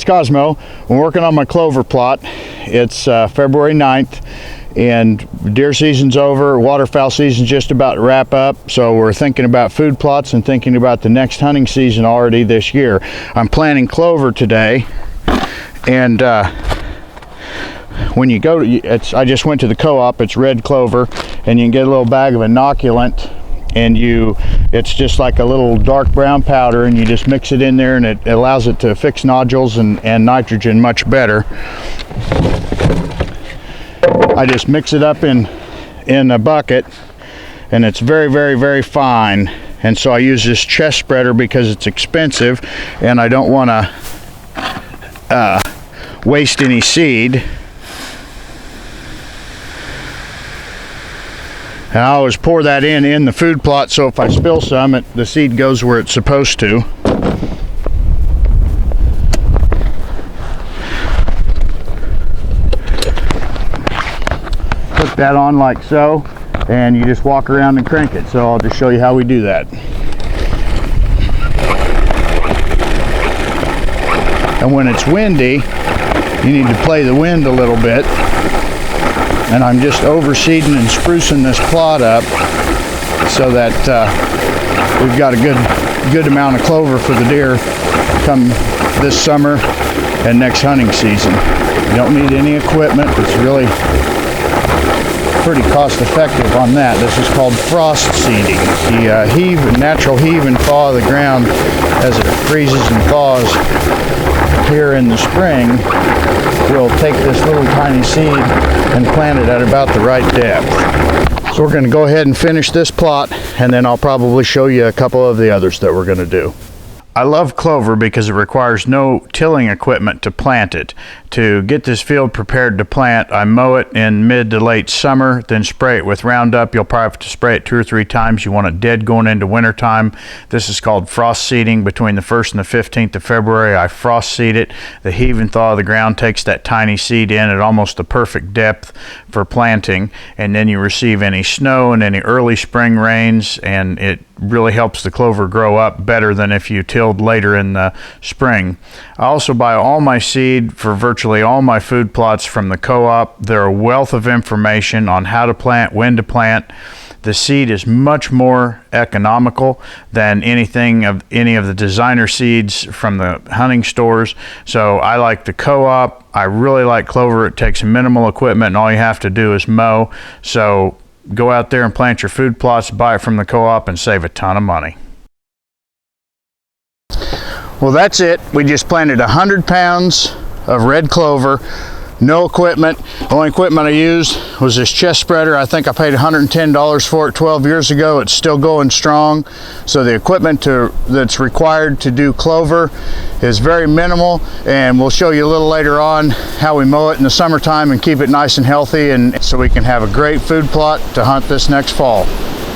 it's Cosmo. I'm working on my clover plot. It's February 9th and deer season's over, waterfowl season's just about to wrap up, so we're thinking about food plots and thinking about the next hunting season already this year. I'm planting clover today, and when you go to, I just went to the co-op, it's red clover, and you can get a little bag of inoculant, and it's just like a little dark brown powder, and you just mix it in there, and it allows it to fix nodules and nitrogen much better. I just mix it up in a bucket, and it's very, very, very fine. And so I use this chest spreader because it's expensive, and I don't want to waste any seed. And I always pour that in the food plot, so if I spill some, the seed goes where it's supposed to. Put that on like so, and you just walk around and crank it. So I'll just show you how we do that. And when it's windy, you need to play the wind a little bit. And I'm just overseeding and sprucing this plot up so that we've got a good amount of clover for the deer come this summer and next hunting season. You don't need any equipment. It's really pretty cost effective on that. This is called frost seeding. The natural heave and thaw of the ground as it freezes and thaws here in the spring will take this little tiny seed and plant it at about the right depth. So we're going to go ahead and finish this plot, and then I'll probably show you a couple of the others that we're going to do. I love clover because it requires no tilling equipment to plant it. To get this field prepared to plant, I mow it in mid to late summer, then spray it with Roundup. You'll probably have to spray it 2 or 3 times. You want it dead going into wintertime. This is called frost seeding. Between the 1st and the 15th of February, I frost seed it. The heave and thaw of the ground takes that tiny seed in at almost the perfect depth for planting, and then you receive any snow and any early spring rains, and it really helps the clover grow up better than if you tilled later in the spring. I also buy all my seed for virtually all my food plots from the co-op. They're a wealth of information on how to plant, when to plant. The seed is much more economical than any of the designer seeds from the hunting stores. So I like the co-op. I really like clover. It takes minimal equipment, and all you have to do is mow. So go out there and plant your food plots, buy it from the co-op, and save a ton of money. Well, that's it. We just planted 100 pounds of red clover. No equipment. The only equipment I used was this chest spreader. I think I paid $110 for it 12 years ago. It's still going strong. So the equipment that's required to do clover is very minimal, and we'll show you a little later on how we mow it in the summertime and keep it nice and healthy, and so we can have a great food plot to hunt this next fall.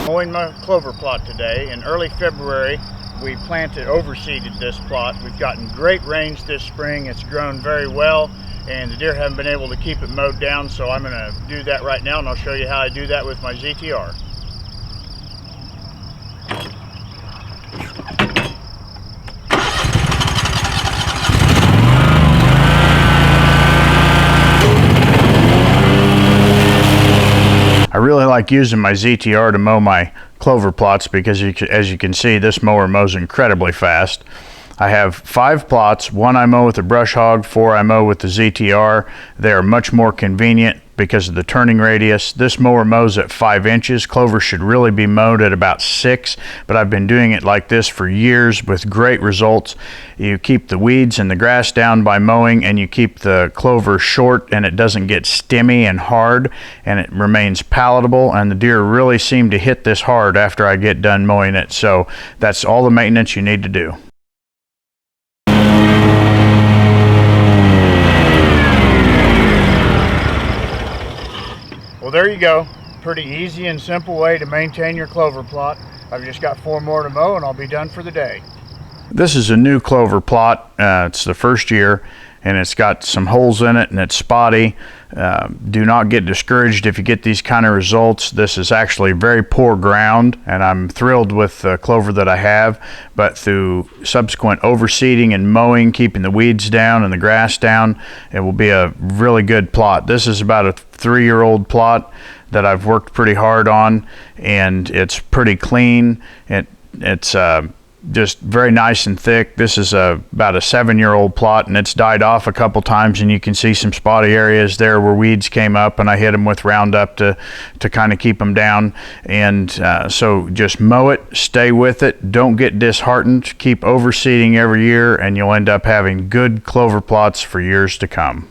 Mowing my clover plot today. In early February, we overseeded this plot. We've gotten great rains this spring. It's grown very well, and the deer haven't been able to keep it mowed down, so I'm going to do that right now, and I'll show you how I do that with my ZTR. I really like using my ZTR to mow my clover plots because as you can see, this mower mows incredibly fast. I have 5 plots. 1 I mow with the brush hog, 4 I mow with the ZTR. They are much more convenient because of the turning radius. This mower mows at 5 inches. Clover should really be mowed at about 6, but I've been doing it like this for years with great results. You keep the weeds and the grass down by mowing, and you keep the clover short, and it doesn't get stemmy and hard, and it remains palatable, and the deer really seem to hit this hard after I get done mowing it. So that's all the maintenance you need to do. Well, there you go. Pretty easy and simple way to maintain your clover plot. I've just got 4 more to mow, and I'll be done for the day. This is a new clover plot. It's the first year. and it's got some holes in it and it's spotty. Do not get discouraged if you get these kind of results. This is actually very poor ground, and I'm thrilled with the clover that I have, but through subsequent overseeding and mowing, keeping the weeds down and the grass down, it will be a really good plot. This is about a 3-year-old plot that I've worked pretty hard on, and it's pretty clean. It's just very nice and thick. This is about a 7-year-old plot, and it's died off a couple times, and you can see some spotty areas there where weeds came up, and I hit them with Roundup to kind of keep them down. And so just mow it, stay with it, don't get disheartened, keep overseeding every year, and you'll end up having good clover plots for years to come.